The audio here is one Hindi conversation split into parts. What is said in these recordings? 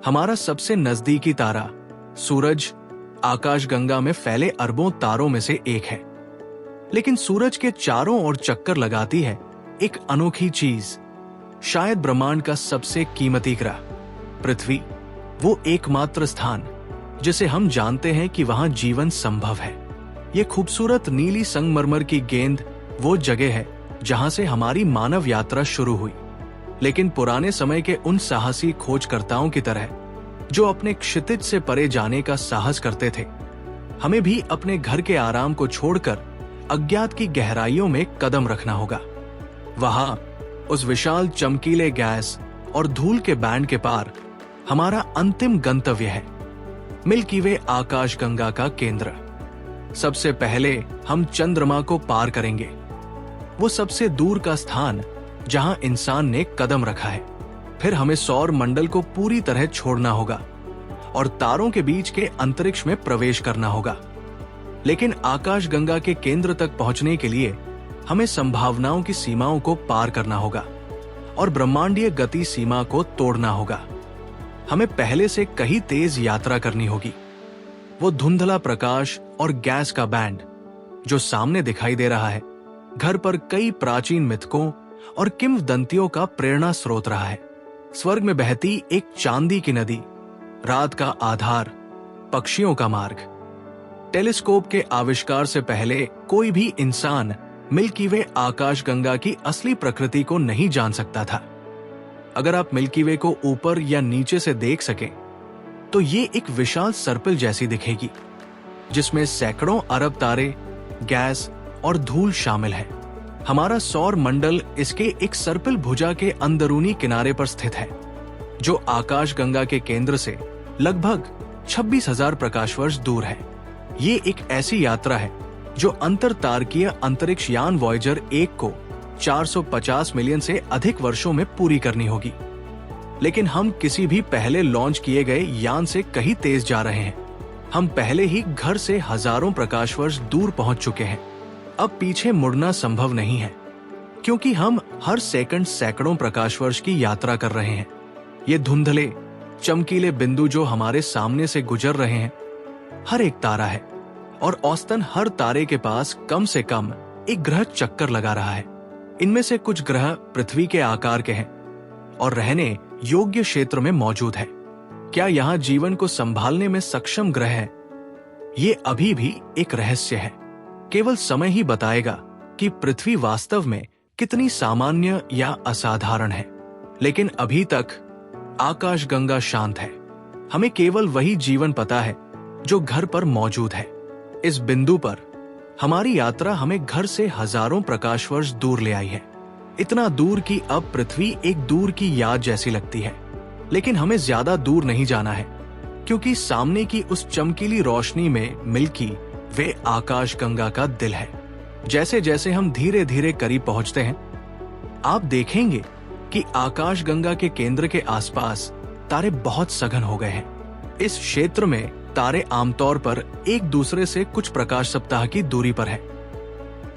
हमारा सबसे नजदीकी तारा सूरज आकाशगंगा में फैले अरबों तारों में से एक है। लेकिन सूरज के चारों ओर चक्कर लगाती है एक अनोखी चीज, शायद ब्रह्मांड का सबसे कीमती ग्रह पृथ्वी, वो एकमात्र स्थान जिसे हम जानते हैं कि वहां जीवन संभव है। ये खूबसूरत नीली संगमरमर की गेंद वो जगह है जहां से हमारी मानव यात्रा शुरू हुई। लेकिन पुराने समय के उन साहसी खोजकर्ताओं की तरह जो अपने क्षितिज से परे जाने का साहस करते थे, हमें भी अपने घर के आराम को छोड़कर अज्ञात की गहराइयों में कदम रखना होगा। वहां उस विशाल चमकीले गैस और धूल के बैंड के पार हमारा अंतिम गंतव्य है, मिल्की वे आकाशगंगा का केंद्र। सबसे पहले हम चंद्रमा को पार करेंगे, वो सबसे दूर का स्थान जहां इंसान ने कदम रखा है। फिर हमें सौर मंडल को पूरी तरह छोड़ना होगा और तारों के बीच के अंतरिक्ष में प्रवेश करना होगा। लेकिन आकाशगंगा के केंद्र तक पहुंचने के लिए हमें संभावनाओं की सीमाओं को पार करना होगा और ब्रह्मांडीय गति सीमा को तोड़ना होगा। हमें पहले से कहीं तेज यात्रा करनी होगी। वो धुंधला प्रकाश और गैस का बैंड जो सामने दिखाई दे रहा है, घर पर कई प्राचीन मिथकों और किंवदंतियों का प्रेरणा स्रोत रहा है। स्वर्ग में बहती एक चांदी की नदी, रात का आधार, पक्षियों का मार्ग। टेलीस्कोप के आविष्कार से पहले कोई भी इंसान मिल्की वे आकाशगंगा की असली प्रकृति को नहीं जान सकता था। अगर आप मिल्की वे को ऊपर या नीचे से देख सकें तो ये एक विशाल सर्पिल जैसी दिखेगी जिसमें सैकड़ों अरब तारे, गैस और धूल शामिल है। हमारा सौर मंडल इसके एक सर्पिल भुजा के अंदरूनी किनारे पर स्थित है जो आकाशगंगा के केंद्र से लगभग 26,000 प्रकाश वर्ष दूर है। ये एक ऐसी यात्रा है जो अंतरतारकीय अंतरिक्ष यान वॉयेजर 1 को 450 मिलियन से अधिक वर्षों में पूरी करनी होगी। लेकिन हम किसी भी पहले लॉन्च किए गए यान से कहीं तेज जा रहे हैं। हम पहले ही घर से हजारों प्रकाश वर्ष दूर पहुंच चुके हैं। अब पीछे मुड़ना संभव नहीं है क्योंकि हम हर सेकंड सैकड़ों प्रकाश वर्ष की यात्रा कर रहे हैं। ये धुंधले चमकीले बिंदु जो हमारे सामने से गुजर रहे हैं, हर एक तारा है और औसतन हर तारे के पास कम से कम एक ग्रह चक्कर लगा रहा है। इनमें से कुछ ग्रह पृथ्वी के आकार के हैं और रहने योग्य क्षेत्र में मौजूद है। क्या यहाँ जीवन को संभालने में सक्षम ग्रह है? ये अभी भी एक रहस्य है। केवल समय ही बताएगा कि पृथ्वी वास्तव में कितनी सामान्य या असाधारण है। लेकिन अभी तक आकाशगंगा शांत है। हमें केवल वही जीवन पता है जो घर पर मौजूद है। इस बिंदु पर हमारी यात्रा हमें घर से हजारों प्रकाश वर्ष दूर ले आई है, इतना दूर कि अब पृथ्वी एक दूर की याद जैसी लगती है। लेकिन हमें ज्यादा दूर नहीं जाना है क्योंकि सामने की उस चमकीली रोशनी में मिल्की वे आकाशगंगा का दिल है। जैसे जैसे हम धीरे धीरे करीब पहुंचते हैं, आप देखेंगे कि आकाशगंगा के केंद्र के आसपास तारे बहुत सघन हो गए हैं। इस क्षेत्र में तारे आमतौर पर एक दूसरे से कुछ प्रकाश सप्ताह की दूरी पर हैं,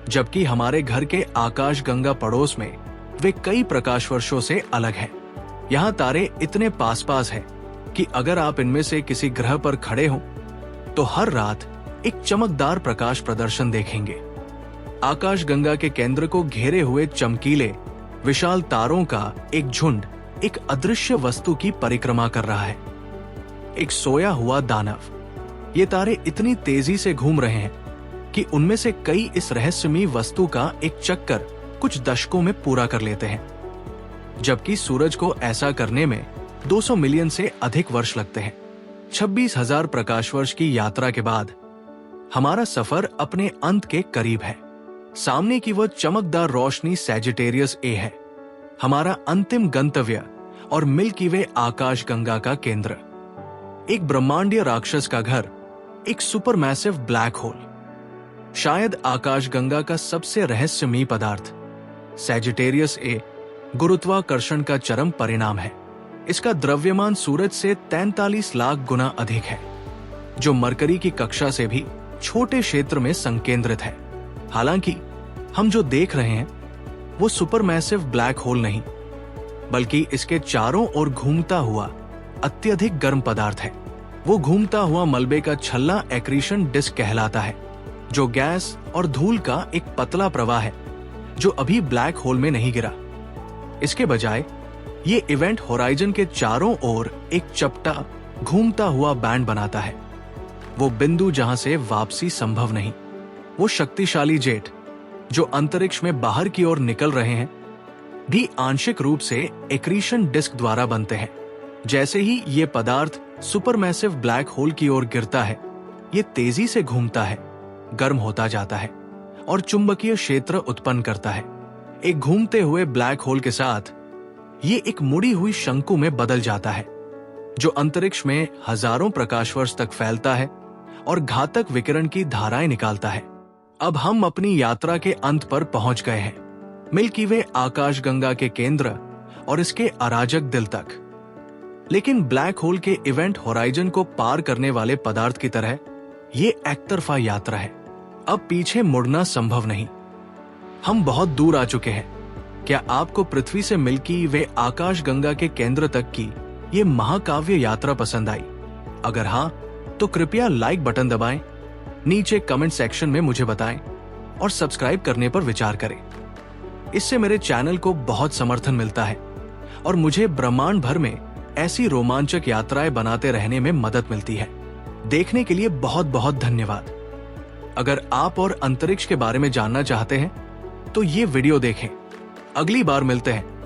जबकि हमारे घर के आकाशगंगा पड़ोस में वे कई प्रकाश वर्षों से अलग हैं। यहाँ तारे इतने पास पास हैं कि अगर आप इनमें से किसी ग्रह पर खड़े हो तो हर रात एक चमकदार प्रकाश प्रदर्शन देखेंगे। आकाशगंगा के केंद्र को घेरे हुए चमकीले विशाल तारों का एक झुंड एक अदृश्य वस्तु की परिक्रमा कर रहा है, एक सोया हुआ दानव। ये तारे इतनी तेजी से घूम रहे हैं कि उनमें से कई इस रहस्यमयी वस्तु का एक चक्कर कुछ दशकों में पूरा कर लेते हैं, जबकि सूरज को ऐसा करने में 200 मिलियन से अधिक वर्ष लगते हैं। 26,000 प्रकाश वर्ष की यात्रा के बाद हमारा सफर अपने अंत के करीब है। सामने की वह चमकदार रोशनी सैजिटेरियस ए है, हमारा अंतिम गंतव्य और मिल्की वे आकाशगंगा का केंद्र। एक ब्रह्मांडीय राक्षस का घर, एक सुपरमैसिव ब्लैक होल, शायद आकाशगंगा का सबसे रहस्यमयी पदार्थ। सैजिटेरियस ए गुरुत्वाकर्षण का चरम परिणाम है। इसका द्रव्यमान सूरज से 43 लाख गुना अधिक है, जो मरकरी की कक्षा से भी छोटे क्षेत्र में संकेंद्रित है। हालांकि हम जो देख रहे हैं वो सुपरमैसिव ब्लैक होल नहीं, बल्कि इसके चारों ओर घूमता हुआ अत्यधिक गर्म पदार्थ है। वो घूमता हुआ मलबे का छल्ला एक्रीशन डिस्क कहलाता है, जो गैस और धूल का एक पतला प्रवाह है जो अभी ब्लैक होल में नहीं गिरा। इसके बजाय ये इवेंट होराइजन के चारों ओर एक चपटा घूमता हुआ बैंड बनाता है। वो बिंदु जहां से वापसी संभव नहीं। वो शक्तिशाली जेट जो अंतरिक्ष में बाहर की ओर निकल रहे हैं भी आंशिक रूप से एक्रीशन डिस्क द्वारा बनते हैं। जैसे ही ये पदार्थ सुपरमैसिव ब्लैक होल की ओर गिरता है, ये तेजी से घूमता है, गर्म होता जाता है और चुंबकीय क्षेत्र उत्पन्न करता है। एक घूमते हुए ब्लैक होल के साथ ये एक मुड़ी हुई शंकु में बदल जाता है, जो अंतरिक्ष में हजारों प्रकाश वर्ष तक फैलता है और घातक विकिरण की धाराएं निकालता है। अब हम अपनी यात्रा के अंत पर पहुंच गए हैं, मिल्की वे आकाशगंगा के केंद्र और इसके अराजक दिल तक। लेकिन ब्लैक होल के इवेंट होराइजन को पार करने वाले पदार्थ की तरह ये एकतरफा यात्रा है। अब पीछे मुड़ना संभव नहीं। हम बहुत दूर आ चुके हैं। क्या आपको पृथ्वी से मिल्की वे आकाशगंगा के केंद्र तक की ये महाकाव्य यात्रा पसंद आई? अगर हां, तो कृपया लाइक बटन दबाएं, नीचे कमेंट सेक्शन में मुझे बताएं और सब्सक्राइब करने पर विचार करें। इससे मेरे चैनल को बहुत समर्थन मिलता है और मुझे ब्रह्मांड भर में ऐसी रोमांचक यात्राएं बनाते रहने में मदद मिलती है। देखने के लिए बहुत बहुत धन्यवाद। अगर आप और अंतरिक्ष के बारे में जानना चाहते हैं तो ये वीडियो देखें। अगली बार मिलते हैं।